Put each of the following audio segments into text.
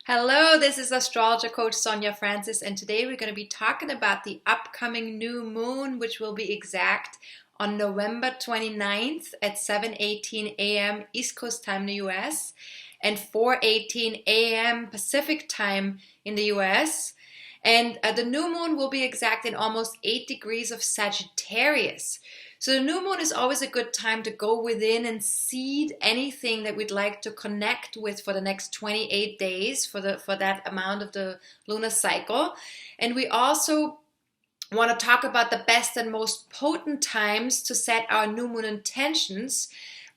Hello, this is AstrologerCoach Sonja Francis, and today we're going to be talking about the upcoming new moon, which will be exact on November 29th at 7:18 a.m. East Coast time in the US and 4:18 a.m. Pacific time in the US. And the new moon will be exact in almost 8 degrees of Sagittarius. So the new moon is always a good time to go within and seed anything that we'd like to connect with for the next 28 days for that amount of the lunar cycle. And we also want to talk about the best and most potent times to set our new moon intentions,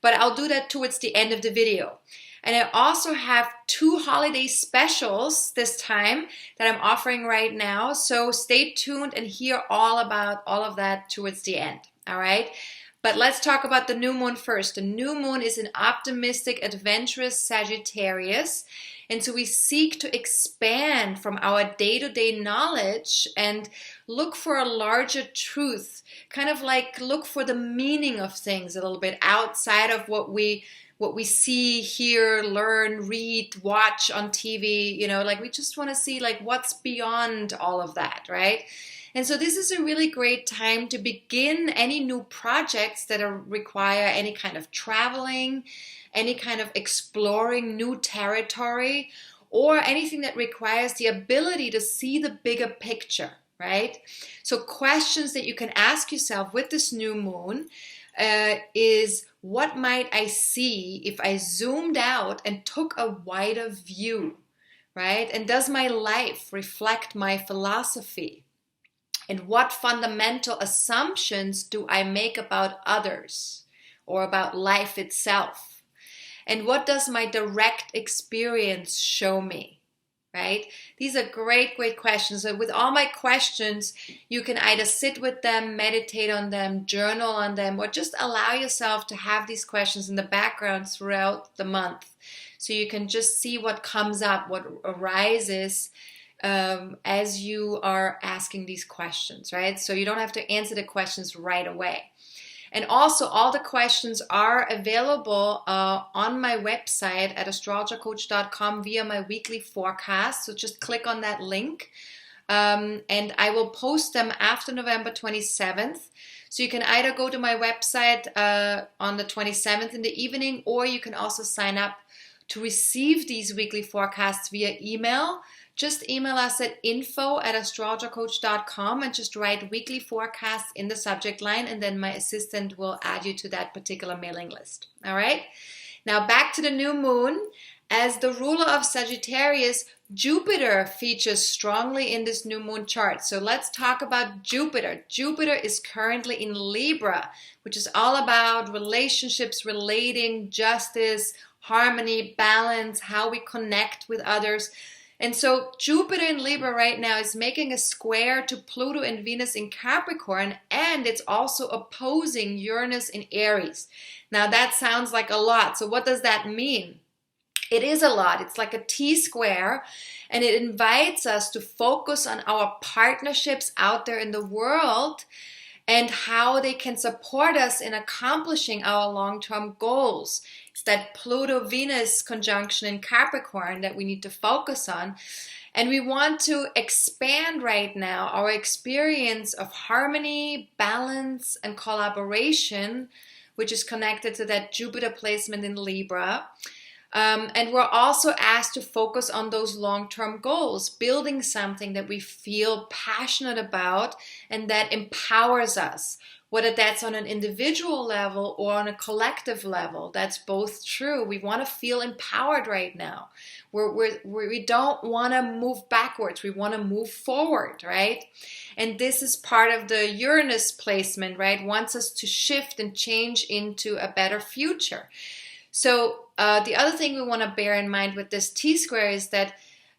but I'll do that towards the end of the video. And I also have 2 holiday specials this time that I'm offering right now. So stay tuned and hear all about all of that towards the end. All right. But let's talk about the new moon first. The new moon is an optimistic, adventurous Sagittarius. And so we seek to expand from our day-to-day knowledge and look for a larger truth, kind of like look for the meaning of things a little bit outside of what we see, hear, learn, read, watch on TV, like we just want to see like what's beyond all of that, right? And so this is a really great time to begin any new projects that require any kind of traveling, any kind of exploring new territory, or anything that requires the ability to see the bigger picture, right? So questions that you can ask yourself with this new moon is, what might I see if I zoomed out and took a wider view, right? And does my life reflect my philosophy? And what fundamental assumptions do I make about others or about life itself? And what does my direct experience show me, right? These are great questions. So with all my questions, you can either sit with them, meditate on them, journal on them, or just allow yourself to have these questions in the background throughout the month. So you can just see what comes up, what arises as you are asking these questions, right? So you don't have to answer the questions right away. And also, all the questions are available on my website at astrologercoach.com via my weekly forecast. So just click on that link. And I will post them after November 27th. So you can either go to my website on the 27th in the evening, or you can also sign up to receive these weekly forecasts via email. Just email us at info@astrologercoach.com and just write weekly forecasts in the subject line, and then my assistant will add you to that particular mailing list. All right. Now back to the new moon. As the ruler of Sagittarius, Jupiter features strongly in this new moon chart. So let's talk about Jupiter. Jupiter is currently in Libra, which is all about relationships, relating, justice, harmony, balance, how we connect with others. And so Jupiter in Libra right now is making a square to Pluto and Venus in Capricorn, and it's also opposing Uranus in Aries. Now that sounds like a lot. So what does that mean? It is a lot. It's like a T-square, and it invites us to focus on our partnerships out there in the world and how they can support us in accomplishing our long-term goals. It's that Pluto-Venus conjunction in Capricorn that we need to focus on. And we want to expand right now our experience of harmony, balance, and collaboration, which is connected to that Jupiter placement in Libra. And we're also asked to focus on those long-term goals, building something that we feel passionate about and that empowers us, whether that's on an individual level or on a collective level. That's both true. We want to feel empowered right now. We don't want to move backwards. We want to move forward, right? And this is part of the Uranus placement, right? Wants us to shift and change into a better future. So the other thing we want to bear in mind with this T-square is that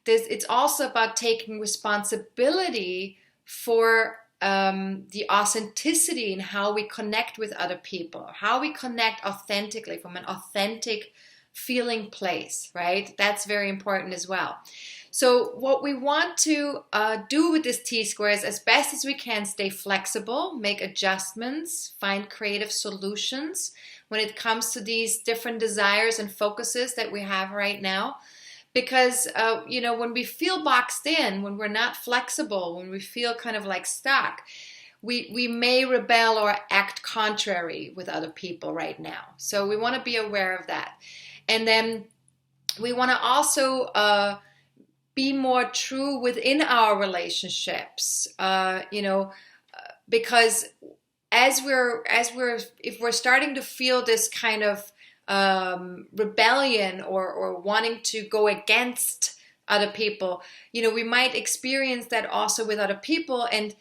it's also about taking responsibility for the authenticity in how we connect with other people, how we connect authentically from an authentic feeling place, right? That's very important as well. So what we want to do with this T-square is, as best as we can, stay flexible, make adjustments, find creative solutions when it comes to these different desires and focuses that we have right now. Because, you know, when we feel boxed in, when we're not flexible, when we feel kind of like stuck, we may rebel or act contrary with other people right now. So we want to be aware of that. And then we want to also be more true within our relationships, you know, because if we're starting to feel this kind of rebellion or wanting to go against other people, you know, we might experience that also with other people, and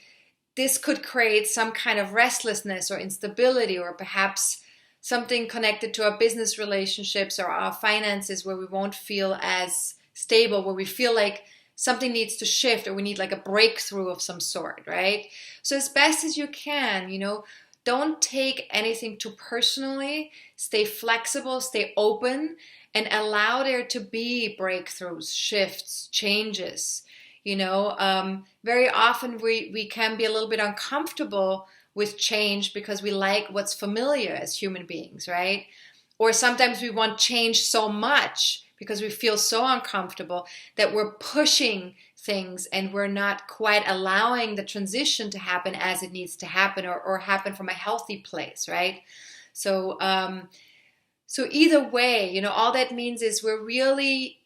this could create some kind of restlessness or instability, or perhaps something connected to our business relationships or our finances where we won't feel as stable, where we feel like something needs to shift or we need like a breakthrough of some sort, right? So as best as you can, you know, don't take anything too personally. Stay flexible, stay open, and allow there to be breakthroughs, shifts, changes. You know, very often we can be a little bit uncomfortable with change because we like what's familiar as human beings, right? Or sometimes we want change so much because we feel so uncomfortable that we're pushing things and we're not quite allowing the transition to happen as it needs to happen, or happen from a healthy place, right? So, so either way, you know, all that means is we're really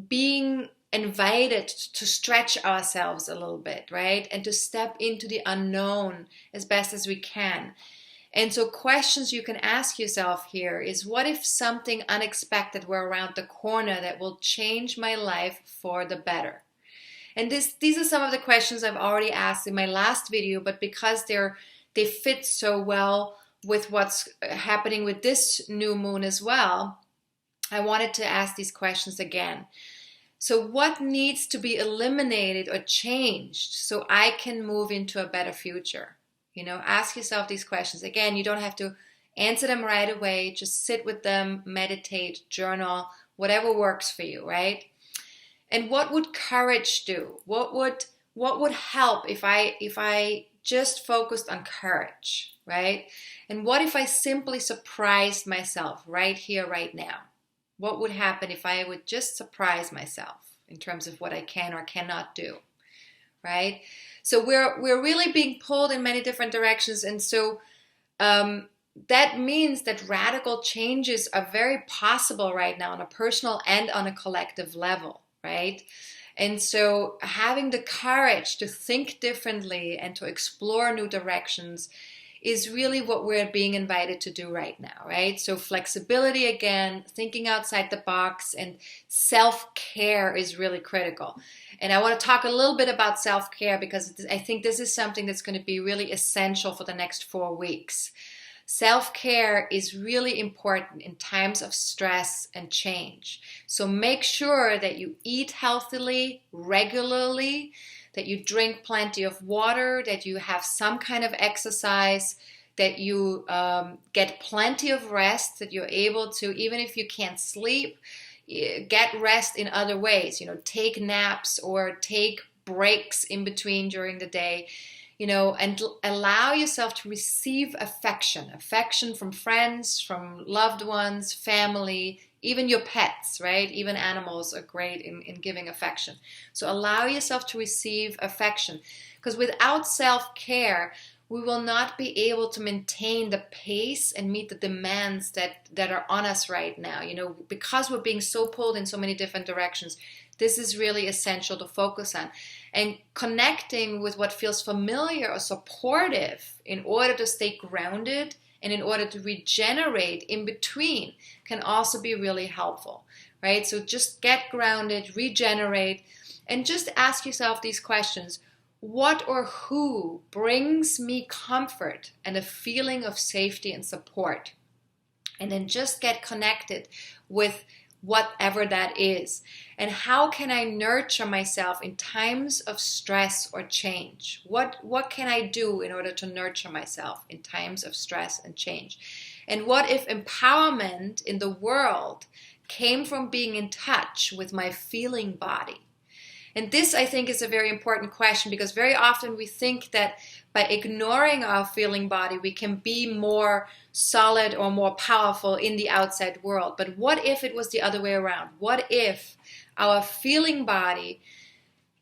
being invited to stretch ourselves a little bit, right? And to step into the unknown as best as we can. And so questions you can ask yourself here is, what if something unexpected were around the corner that will change my life for the better? And these are some of the questions I've already asked in my last video, but because they fit so well with what's happening with this new moon as well, I wanted to ask these questions again. So what needs to be eliminated or changed so I can move into a better future? You know, ask yourself these questions. Again, you don't have to answer them right away. Just sit with them, meditate, journal, whatever works for you, right? And what would courage do? What would help if I just focused on courage, right? And what if I simply surprised myself right here, right now? What would happen if I would just surprise myself in terms of what I can or cannot do, right? So we're really being pulled in many different directions, and so that means that radical changes are very possible right now on a personal and on a collective level, right? And so having the courage to think differently and to explore new directions is really what we're being invited to do right now, right? So flexibility again, thinking outside the box, and self-care is really critical. And I want to talk a little bit about self-care because I think this is something that's going to be really essential for the next 4 weeks. Self-care is really important in times of stress and change. So make sure that you eat healthily, regularly, that you drink plenty of water, that you have some kind of exercise, that you get plenty of rest, that you're able to, even if you can't sleep, get rest in other ways. You know, take naps or take breaks in between during the day. You know, and allow yourself to receive affection from friends, from loved ones, family, even your pets, right? Even animals are great in giving affection. So allow yourself to receive affection, because without self-care, we will not be able to maintain the pace and meet the demands that are on us right now. You know, because we're being so pulled in so many different directions, this is really essential to focus on. And connecting with what feels familiar or supportive in order to stay grounded and in order to regenerate in between can also be really helpful, right? So just get grounded, regenerate, and just ask yourself these questions. What or who brings me comfort and a feeling of safety and support? And then just get connected with whatever that is. And how can I nurture myself in times of stress or change? What can I do in order to nurture myself in times of stress and change? And what if empowerment in the world came from being in touch with my feeling body? And this, I think, is a very important question, because very often we think that by ignoring our feeling body, we can be more solid or more powerful in the outside world. But what if it was the other way around? What if our feeling body,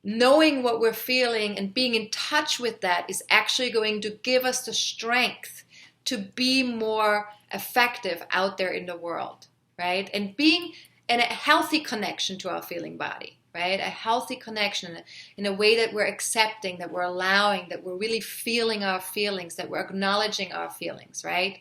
knowing what we're feeling and being in touch with that is actually going to give us the strength to be more effective out there in the world, right? And being in a healthy connection to our feeling body, right? A healthy connection in a way that we're accepting, that we're allowing, that we're really feeling our feelings, that we're acknowledging our feelings, right?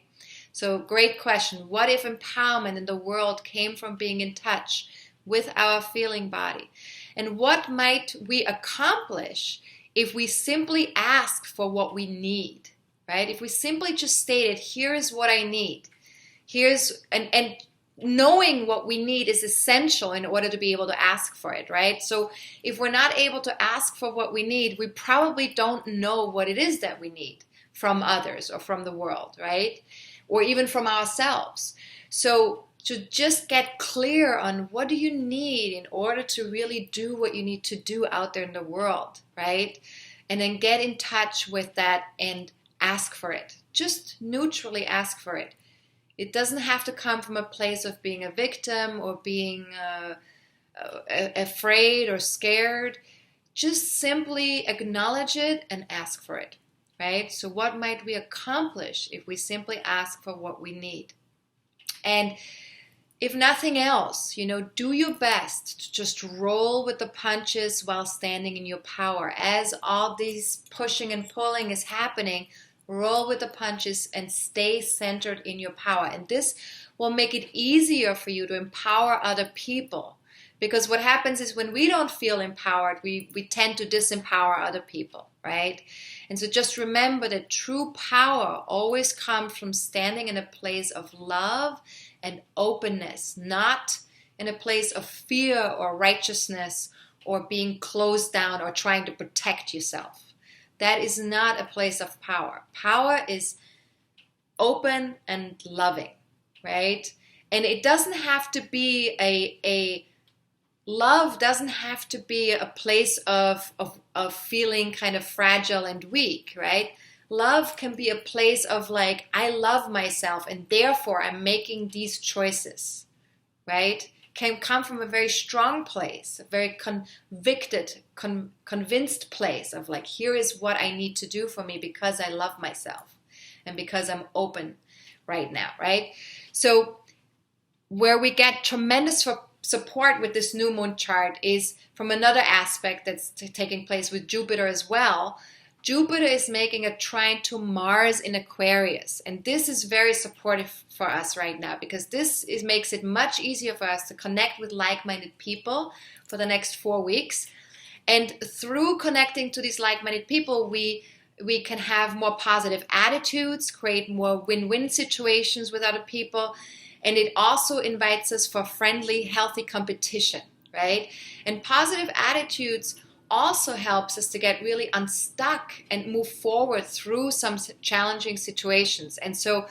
So great question. What if empowerment in the world came from being in touch with our feeling body? And what might we accomplish if we simply ask for what we need, right? If we simply just stated, here is what I need. And knowing what we need is essential in order to be able to ask for it, right? So if we're not able to ask for what we need, we probably don't know what it is that we need from others or from the world, right? Or even from ourselves. So to just get clear on what do you need in order to really do what you need to do out there in the world, right? And then get in touch with that and ask for it. Just neutrally ask for it. It doesn't have to come from a place of being a victim or being afraid or scared. Just simply acknowledge it and ask for it, right? So what might we accomplish if we simply ask for what we need? And if nothing else, do your best to just roll with the punches while standing in your power. As all these pushing and pulling is happening, roll with the punches and stay centered in your power. And this will make it easier for you to empower other people. Because what happens is when we don't feel empowered, we tend to disempower other people, right? And so just remember that true power always comes from standing in a place of love and openness, not in a place of fear or righteousness or being closed down or trying to protect yourself. That is not a place of power. Power is open and loving, right? And it doesn't have to be love doesn't have to be a place of feeling kind of fragile and weak, right? Love can be a place of like, I love myself and therefore I'm making these choices, right? Can come from a very strong place, a very convinced place of like, here is what I need to do for me because I love myself and because I'm open right now, right? So where we get tremendous support with this new moon chart is from another aspect that's taking place with Jupiter as well. Jupiter is making a trine to Mars in Aquarius, and this is very supportive for us right now because makes it much easier for us to connect with like-minded people for the next 4 weeks. And through connecting to these like-minded people, we can have more positive attitudes, create more win-win situations with other people, and it also invites us for friendly, healthy competition, right? And positive attitudes also helps us to get really unstuck and move forward through some challenging situations. And so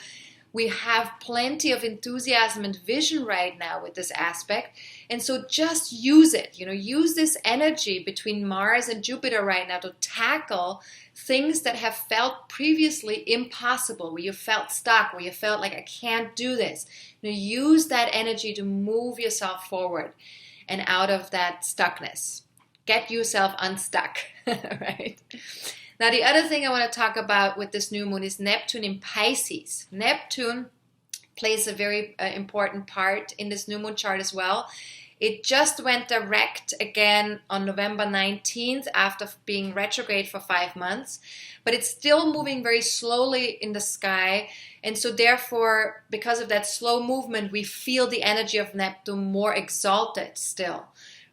we have plenty of enthusiasm and vision right now with this aspect. And so just use it, use this energy between Mars and Jupiter right now to tackle things that have felt previously impossible, where you felt stuck, where you felt like I can't do this. Use that energy to move yourself forward and out of that stuckness. Get yourself unstuck, right? Now, the other thing I want to talk about with this new moon is Neptune in Pisces. Neptune plays a very important part in this new moon chart as well. It just went direct again on November 19th after being retrograde for 5 months, but it's still moving very slowly in the sky. And so therefore, because of that slow movement, we feel the energy of Neptune more exalted still,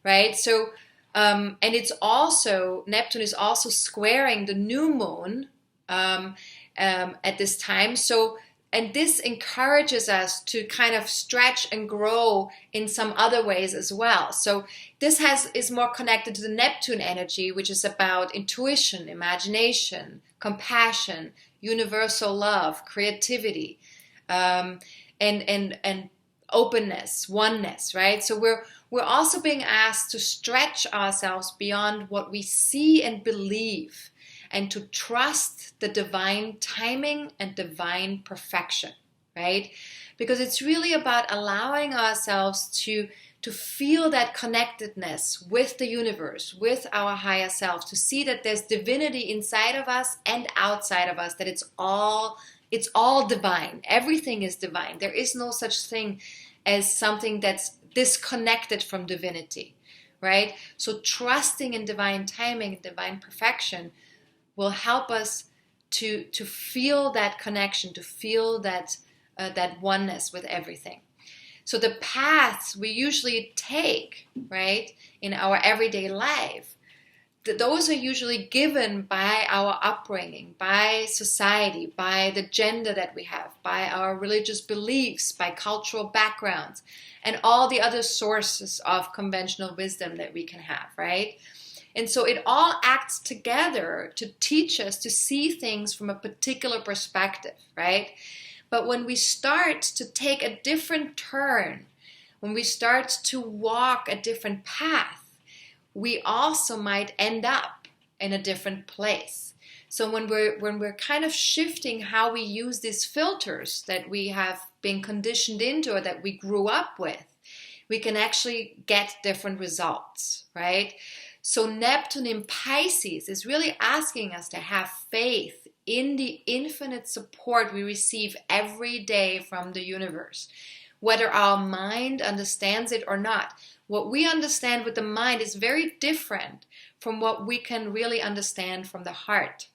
right? So and Neptune is also squaring the new moon at this time. So, and this encourages us to kind of stretch and grow in some other ways as well. So this is more connected to the Neptune energy, which is about intuition, imagination, compassion, universal love, creativity, and openness, oneness, right? So we're also being asked to stretch ourselves beyond what we see and believe and to trust the divine timing and divine perfection, right? Because it's really about allowing ourselves to to feel that connectedness with the universe, with our higher self, to see that there's divinity inside of us and outside of us, that it's all divine. Everything is divine. There is no such thing as something that's disconnected from divinity, right? So trusting in divine timing and divine perfection will help us to feel that connection, to feel that oneness with everything. So the paths we usually take, right, in our everyday life, those are usually given by our upbringing, by society, by the gender that we have, by our religious beliefs, by cultural backgrounds, and all the other sources of conventional wisdom that we can have, right? And so it all acts together to teach us to see things from a particular perspective, right? But when we start to take a different turn, when we start to walk a different path, we also might end up in a different place. So when we're kind of shifting how we use these filters that we have been conditioned into or that we grew up with, we can actually get different results, right? So Neptune in Pisces is really asking us to have faith in the infinite support we receive every day from the universe, whether our mind understands it or not. What we understand with the mind is very different from what we can really understand from the heart,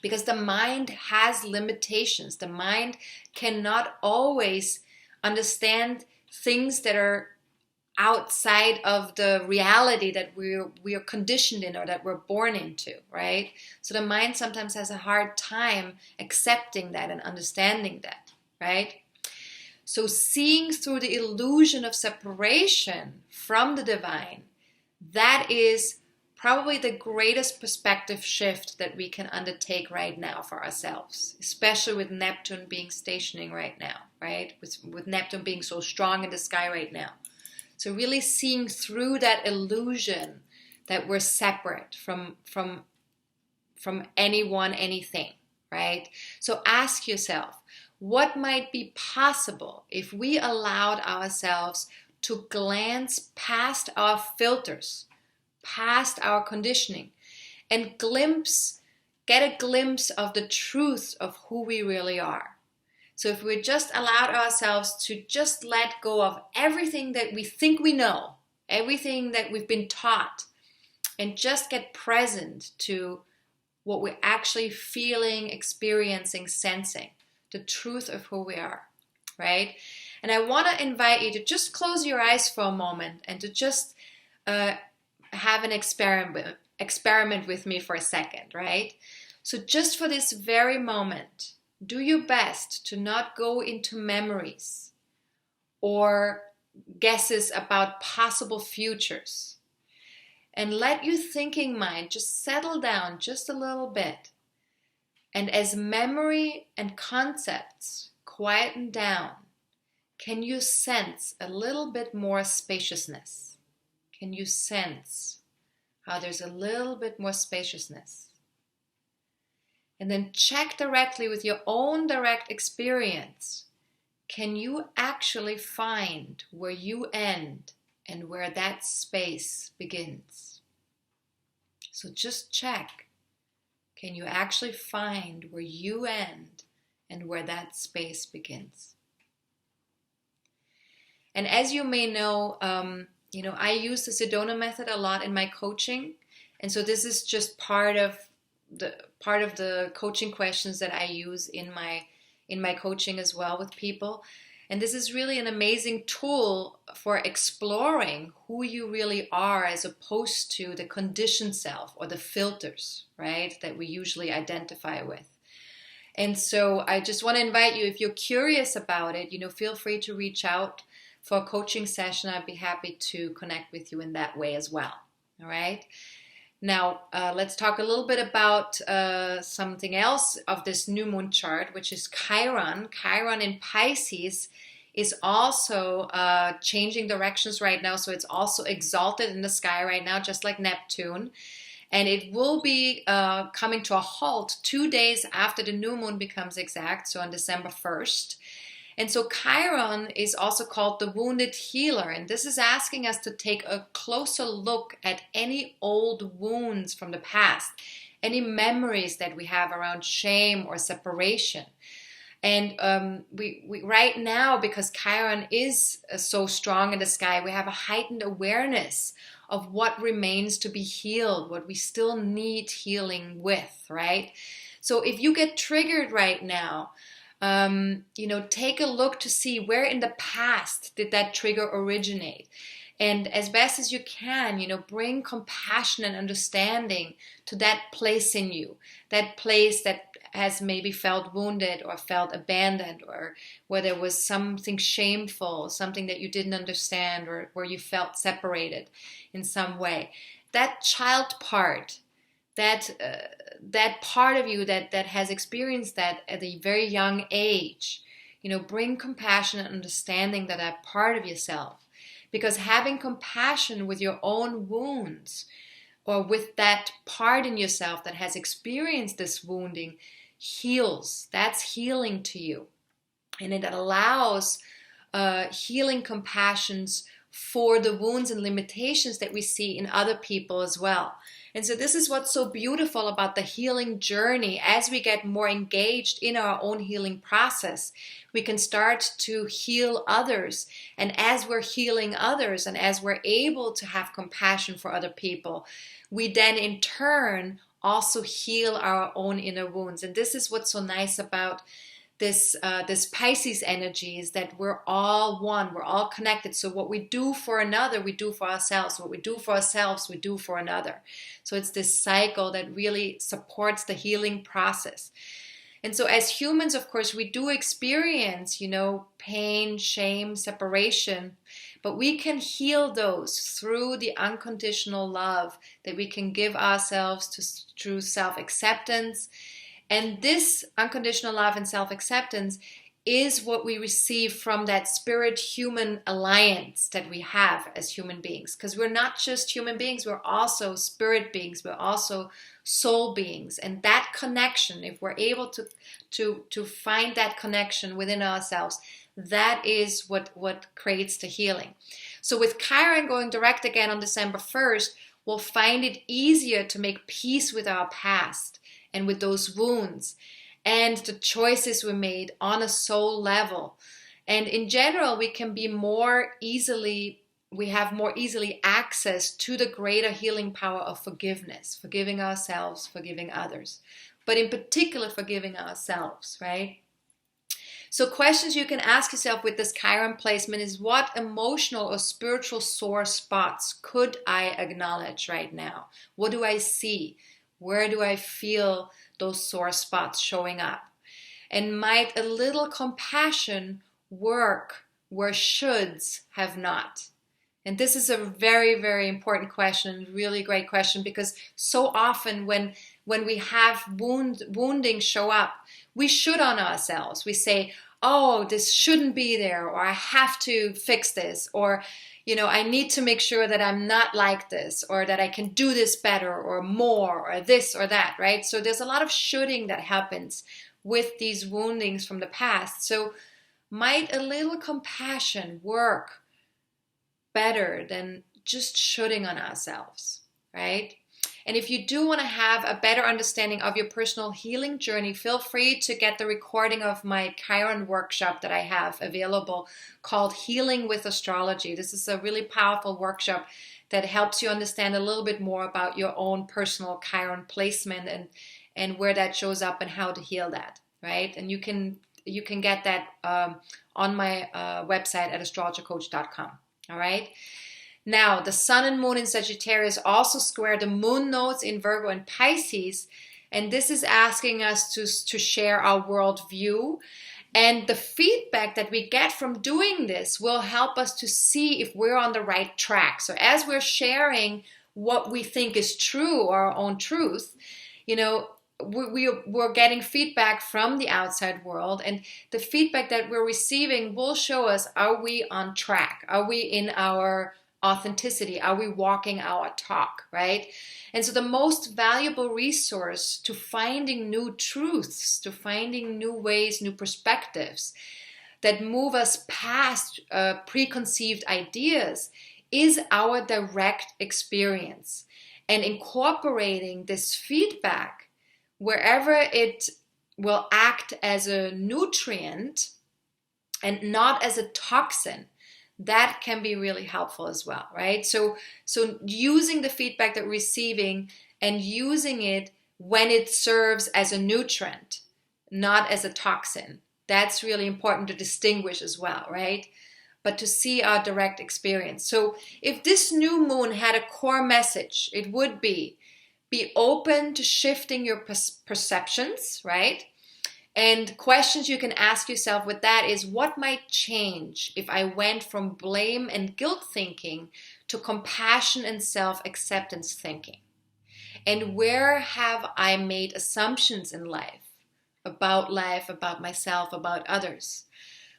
because the mind has limitations. The mind cannot always understand things that are outside of the reality that we are conditioned in or that we're born into, right? So the mind sometimes has a hard time accepting that and understanding that, right? So seeing through the illusion of separation from the divine, that is probably the greatest perspective shift that we can undertake right now for ourselves, especially with Neptune being stationing right now, right? With Neptune being so strong in the sky right now. So really seeing through that illusion that we're separate from anyone, anything, right? So ask yourself, what might be possible if we allowed ourselves to glance past our filters, past our conditioning, and get a glimpse of the truth of who we really are? So if we just allowed ourselves to just let go of everything that we think we know, everything that we've been taught, and just get present to what we're actually feeling, experiencing, sensing, the truth of who we are, right? And I want to invite you to just close your eyes for a moment and to just have an experiment with me for a second, right? So just for this very moment, do your best to not go into memories or guesses about possible futures. And let your thinking mind just settle down just a little bit. And as memory and concepts quieten down, can you sense a little bit more spaciousness? Can you sense how there's a little bit more spaciousness? And then check directly with your own direct experience. Can you actually find where you end and where that space begins? So just check. Can you actually find where you end and where that space begins? And as you may know, I use the Sedona method a lot in my coaching. And so this is just part of the coaching questions that I use in my coaching as well with people. And this is really an amazing tool for exploring who you really are as opposed to the conditioned self or the filters, right, that we usually identify with. And so I just want to invite you, if you're curious about it, feel free to reach out for a coaching session. I'd be happy to connect with you in that way as well. All right. Now, let's talk a little bit about something else of this new moon chart, which is Chiron. Chiron in Pisces is also changing directions right now. So it's also exalted in the sky right now, just like Neptune. And it will be coming to a halt 2 days after the new moon becomes exact, so on December 1st. And so Chiron is also called the wounded healer. And this is asking us to take a closer look at any old wounds from the past, any memories that we have around shame or separation. And we right now, because Chiron is so strong in the sky, we have a heightened awareness of what remains to be healed, what we still need healing with, right? So if you get triggered right now, take a look to see where in the past did that trigger originate. And as best as you can, bring compassion and understanding to that place in you, that place that has maybe felt wounded or felt abandoned, or where there was something shameful, something that you didn't understand, or where you felt separated in some way. That child part, that part of you that has experienced that at a very young age, bring compassion and understanding to that part of yourself. Because having compassion with your own wounds, or with that part in yourself that has experienced this wounding, heals. That's healing to you. And it allows healing compassions for the wounds and limitations that we see in other people as well. And so this is what's so beautiful about the healing journey. As we get more engaged in our own healing process, we can start to heal others. And as we're healing others, and as we're able to have compassion for other people, we then in turn also heal our own inner wounds. And this is what's so nice about this Pisces energy, is that we're all one, we're all connected. So what we do for another, we do for ourselves. What we do for ourselves, we do for another. So it's this cycle that really supports the healing process. And so as humans, of course, we do experience, pain, shame, separation, but we can heal those through the unconditional love that we can give ourselves through self-acceptance. And this unconditional love and self-acceptance is what we receive from that spirit-human alliance that we have as human beings. Because we're not just human beings, we're also spirit beings, we're also soul beings. And that connection, if we're able to find that connection within ourselves, that is what creates the healing. So with Chiron going direct again on December 1st, we'll find it easier to make peace with our past and with those wounds and the choices we made on a soul level. And in general, we have more easily access to the greater healing power of forgiveness, forgiving ourselves, forgiving others, but in particular, forgiving ourselves, right? So questions you can ask yourself with this Chiron placement is, what emotional or spiritual sore spots could I acknowledge right now? What do I see? Where do I feel those sore spots showing up? And might a little compassion work where shoulds have not? And this is a very, very important question, really great question, because so often when we have wounding show up, we should on ourselves. We say, oh, this shouldn't be there, or I have to fix this, or I need to make sure that I'm not like this, or that I can do this better or more, or this or that, right? So there's a lot of shoulding that happens with these woundings from the past. So might a little compassion work better than just shoulding on ourselves, right? And if you do want to have a better understanding of your personal healing journey, feel free to get the recording of my Chiron workshop that I have available called Healing with Astrology. This is a really powerful workshop that helps you understand a little bit more about your own personal Chiron placement and where that shows up and how to heal that, right? And you can get that on my website at astrologercoach.com, all right? Now, the Sun and Moon in Sagittarius also square the Moon nodes in Virgo and Pisces, and this is asking us to share our worldview. And the feedback that we get from doing this will help us to see if we're on the right track. So as we're sharing what we think is true, or our own truth, we're getting feedback from the outside world, and the feedback that we're receiving will show us, are we on track? Are we in our authenticity? Are we walking our talk, right? And so the most valuable resource to finding new truths, to finding new ways, new perspectives, that move us past preconceived ideas is our direct experience. And incorporating this feedback wherever it will act as a nutrient and not as a toxin, that can be really helpful as well, right? So using the feedback that we're receiving and using it when it serves as a nutrient, not as a toxin. That's really important to distinguish as well, right? But to see our direct experience. So if this new moon had a core message, it would be open to shifting your perceptions, right? And questions you can ask yourself with that is, what might change if I went from blame and guilt thinking to compassion and self-acceptance thinking? And where have I made assumptions in life, about myself, about others?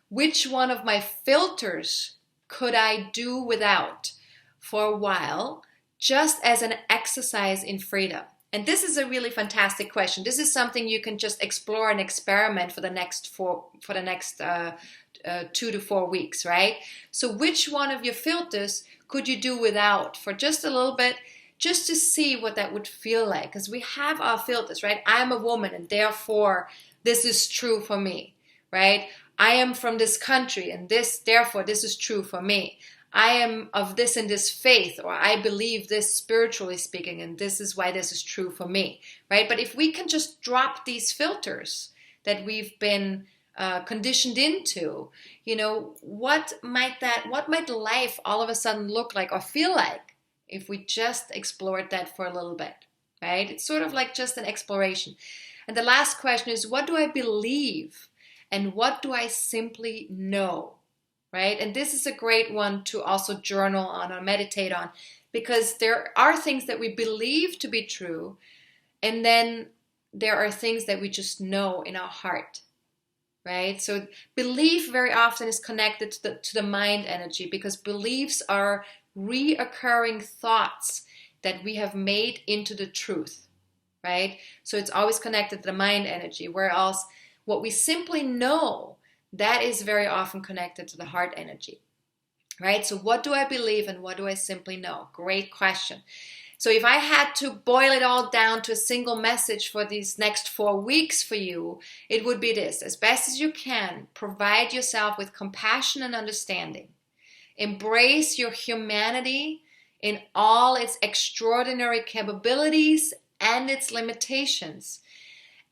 Which one of my filters could I do without for a while, just as an exercise in freedom? And this is a really fantastic question. This is something you can just explore and experiment for the next 2 to 4 weeks, right? So which one of your filters could you do without for just a little bit, just to see what that would feel like? Because we have our filters, right? I'm a woman and therefore this is true for me, right? I am from this country and therefore this is true for me. I am of this and this faith, or I believe this spiritually speaking, and this is why this is true for me, right? But if we can just drop these filters that we've been conditioned into, what might life all of a sudden look like or feel like if we just explored that for a little bit, right? It's sort of like just an exploration. And the last question is, what do I believe and what do I simply know, right? And this is a great one to also journal on or meditate on, because there are things that we believe to be true, and then there are things that we just know in our heart, right? So belief very often is connected to the mind energy, because beliefs are reoccurring thoughts that we have made into the truth, right? So it's always connected to the mind energy, whereas what we simply know, that is very often connected to the heart energy, right? So what do I believe and what do I simply know? Great question. So if I had to boil it all down to a single message for these next 4 weeks for you, it would be this: as best as you can, provide yourself with compassion and understanding. Embrace your humanity in all its extraordinary capabilities and its limitations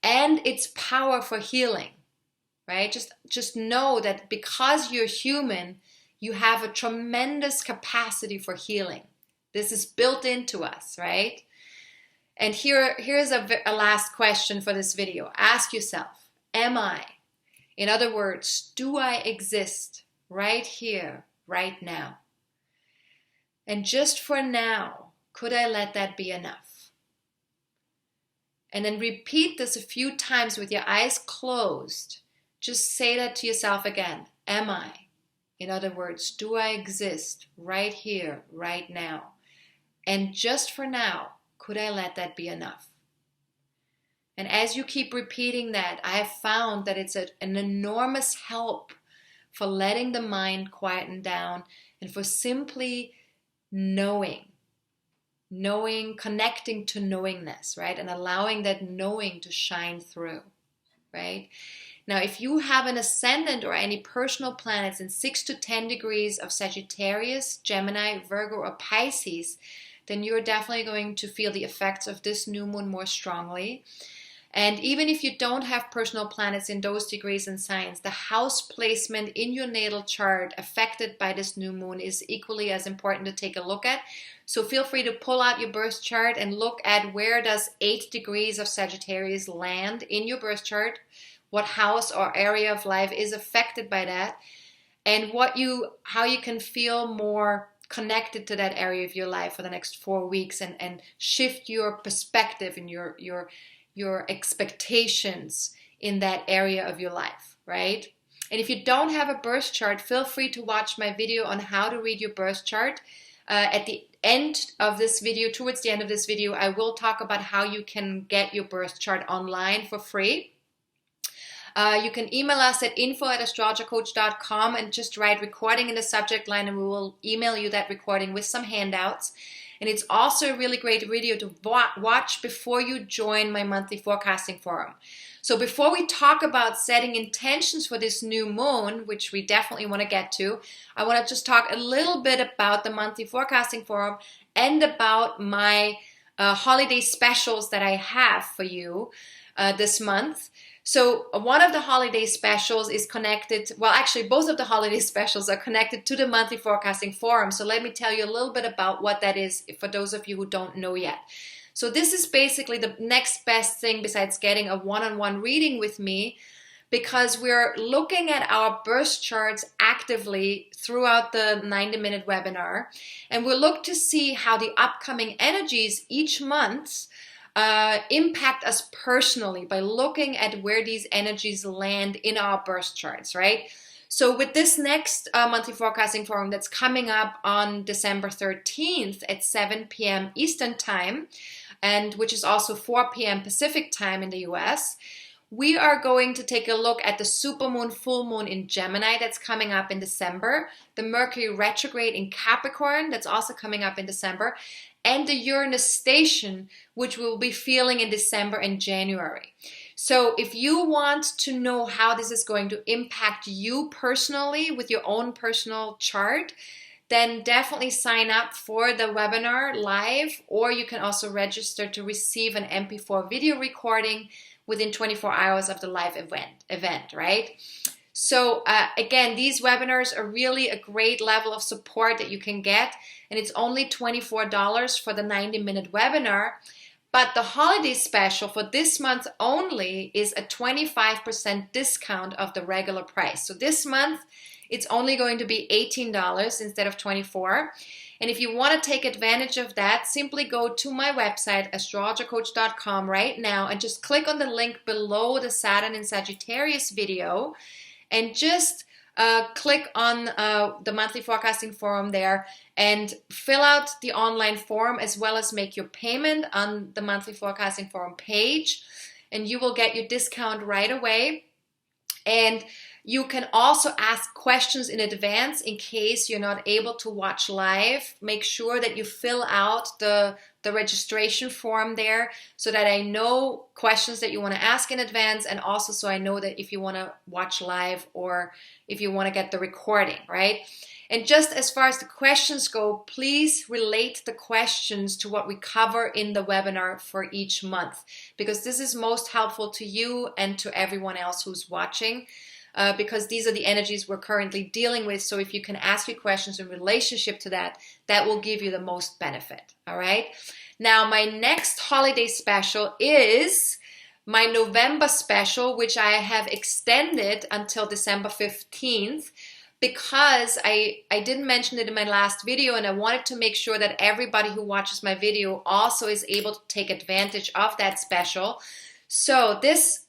and its power for healing, right? Just know that because you're human, you have a tremendous capacity for healing. This is built into us, right? And here's a last question for this video. Ask yourself, am I? In other words, do I exist right here, right now? And just for now, could I let that be enough? And then repeat this a few times with your eyes closed. Just say that to yourself again. Am I? In other words, do I exist right here, right now? And just for now, could I let that be enough? And as you keep repeating that, I have found that it's an enormous help for letting the mind quieten down and for simply knowing, connecting to knowingness, right? And allowing that knowing to shine through, right? Now, if you have an ascendant or any personal planets in 6 to 10 degrees of Sagittarius, Gemini, Virgo, or Pisces, then you're definitely going to feel the effects of this new moon more strongly. And even if you don't have personal planets in those degrees and signs, the house placement in your natal chart affected by this new moon is equally as important to take a look at. So feel free to pull out your birth chart and look at where does 8 degrees of Sagittarius land in your birth chart, what house or area of life is affected by that, and how you can feel more connected to that area of your life for the next 4 weeks and shift your perspective and your expectations in that area of your life, right? And if you don't have a birth chart, feel free to watch my video on how to read your birth chart. At the end of this video, towards the end of this video, I will talk about how you can get your birth chart online for free. You can email us at info@astrologercoach.com and just write recording in the subject line, and we will email you that recording with some handouts. And it's also a really great video to watch before you join my monthly forecasting forum. So before we talk about setting intentions for this new moon, which we definitely want to get to, I want to just talk a little bit about the monthly forecasting forum and about my holiday specials that I have for you this month. So one of the holiday specials is connected, well, actually both of the holiday specials are connected to the monthly forecasting forum. So let me tell you a little bit about what that is for those of you who don't know yet. So this is basically the next best thing besides getting a one-on-one reading with me, because we're looking at our birth charts actively throughout the 90-minute webinar. And we'll look to see how the upcoming energies each month impact us personally by looking at where these energies land in our birth charts, right? So with this next monthly forecasting forum that's coming up on December 13th at 7 p.m. Eastern time, and which is also 4 p.m. Pacific time in the US, we are going to take a look at the supermoon, full moon in Gemini that's coming up in December, the Mercury retrograde in Capricorn that's also coming up in December, and the Uranus station, which we'll be feeling in December and January. So if you want to know how this is going to impact you personally with your own personal chart, then definitely sign up for the webinar live, or you can also register to receive an MP4 video recording within 24 hours of the live event, right? So again, these webinars are really a great level of support that you can get, and it's only $24 for the 90-minute webinar. But the holiday special for this month only is a 25% discount of the regular price. So this month, it's only going to be $18 instead of $24. And if you want to take advantage of that, simply go to my website, astrologercoach.com right now, and just click on the link below the Saturn and Sagittarius video, and just click on the monthly forecasting forum there and fill out the online form, as well as make your payment on the monthly forecasting forum page, and you will get your discount right away. And you can also ask questions in advance in case you're not able to watch live. Make sure that you fill out the registration form there so that I know questions that you want to ask in advance, and also so I know that if you want to watch live or if you want to get the recording, right? And just as far as the questions go, please relate the questions to what we cover in the webinar for each month, because this is most helpful to you and to everyone else who's watching. Because these are the energies we're currently dealing with. So if you can ask your questions in relationship to that, that will give you the most benefit. All right. Now, my next holiday special is my November special, which I have extended until December 15th, because I didn't mention it in my last video, and I wanted to make sure that everybody who watches my video also is able to take advantage of that special. So this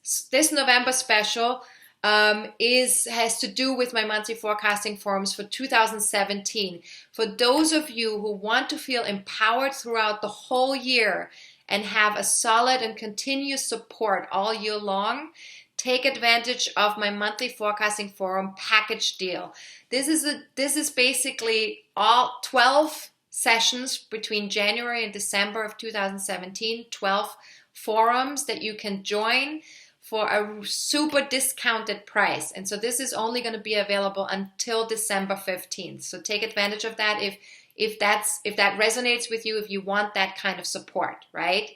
November special has to do with my monthly forecasting forums for 2017. For those of you who want to feel empowered throughout the whole year and have a solid and continuous support all year long, take advantage of my monthly forecasting forum package deal. This is basically all 12 sessions between January and December of 2017, 12 forums that you can join for a super discounted price. And so this is only going to be available until December 15th. So take advantage of that if that resonates with you, if you want that kind of support, right?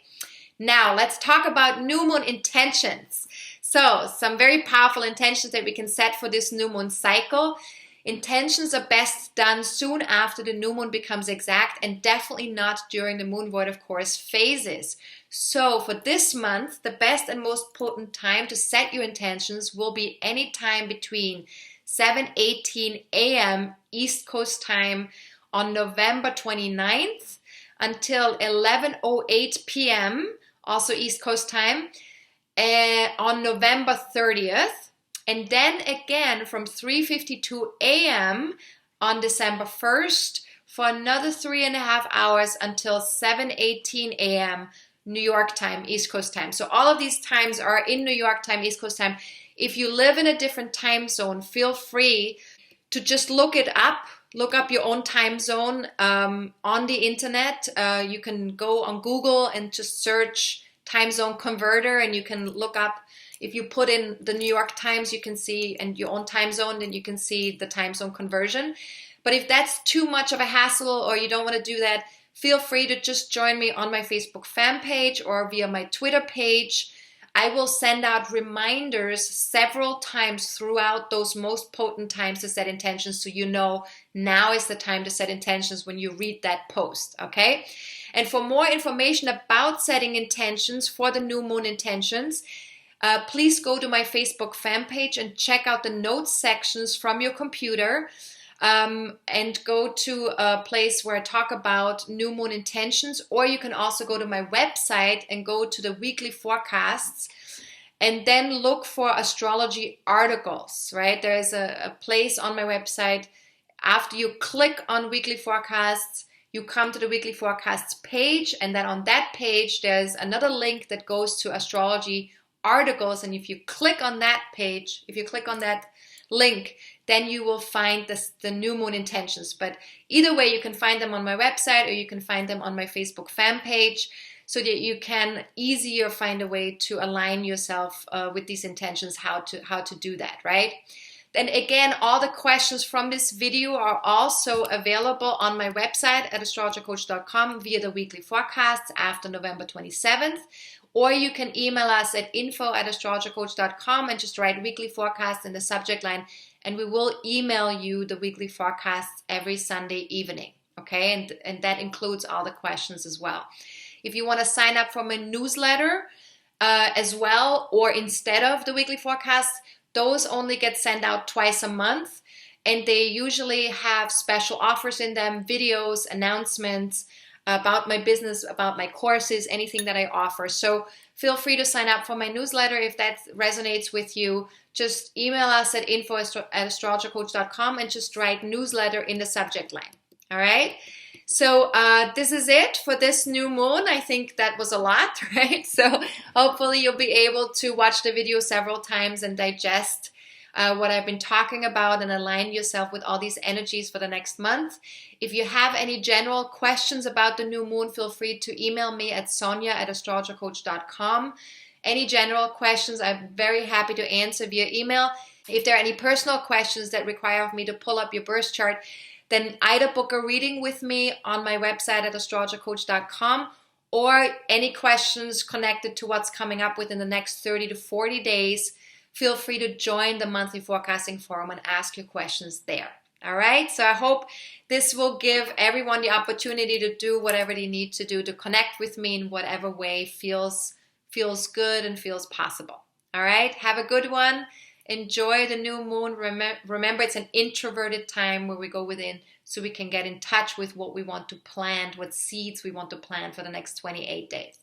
Now, let's talk about new moon intentions. So some very powerful intentions that we can set for this new moon cycle. Intentions are best done soon after the new moon becomes exact, and definitely not during the moon void, of course, phases. So for this month, the best and most potent time to set your intentions will be any time between 7:18 a.m. East Coast time on November 29th until 11:08 p.m. also East Coast time on November 30th. And then again from 3:52 a.m. on December 1st for another 3.5 hours until 7:18 a.m. New York time, East Coast time. So all of these times are in New York time, East Coast time. If you live in a different time zone, feel free to just look up your own time zone on the internet. You can go on Google and just search time zone converter, and you can look up, if you put in the New York Times, you can see, and your own time zone, then you can see the time zone conversion. But if that's too much of a hassle or you don't want to do that, feel free to just join me on my Facebook fan page or via my Twitter page. I will send out reminders several times throughout those most potent times to set intentions, so you know now is the time to set intentions when you read that post, okay? And for more information about setting intentions for the new moon intentions, please go to my Facebook fan page and check out the notes sections from your computer, and go to a place where I talk about new moon intentions, or you can also go to my website and go to the weekly forecasts and then look for astrology articles, right? There is a place on my website. After you click on weekly forecasts, you come to the weekly forecasts page, and then on that page there's another link that goes to astrology articles, and if you click on that page, if you click on that link, then you will find the new moon intentions. But either way, you can find them on my website or you can find them on my Facebook fan page, so that you can easier find a way to align yourself with these intentions, how to do that, right? Then again, all the questions from this video are also available on my website at astrologercoach.com via the weekly forecasts after November 27th. Or you can email us at info@astrologercoach.com and just write weekly forecast in the subject line, and we will email you the weekly forecasts every Sunday evening, okay? And that includes all the questions as well. If you want to sign up for my newsletter as well, or instead of the weekly forecasts, those only get sent out twice a month, and they usually have special offers in them, videos, announcements, about my business, about my courses, anything that I offer. So feel free to sign up for my newsletter if that resonates with you. Just email us at info@astrologercoach.com and just write newsletter in the subject line. All right? So this is it for this new moon. I think that was a lot, right? So hopefully you'll be able to watch the video several times and digest what I've been talking about and align yourself with all these energies for the next month. If you have any general questions about the new moon, feel free to email me at sonja@astrologercoach.com. Any general questions, I'm very happy to answer via email. If there are any personal questions that require me to pull up your birth chart, then either book a reading with me on my website at astrologercoach.com, or any questions connected to what's coming up within the next 30 to 40 days, feel free to join the monthly forecasting forum and ask your questions there. All right, so I hope this will give everyone the opportunity to do whatever they need to do to connect with me in whatever way feels good and feels possible. All right, have a good one. Enjoy the new moon. Remember, it's an introverted time where we go within so we can get in touch with what we want to plant, what seeds we want to plant for the next 28 days.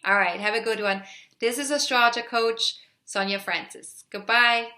All right, have a good one. This is Astrologer Coach Sonja Francis. Goodbye.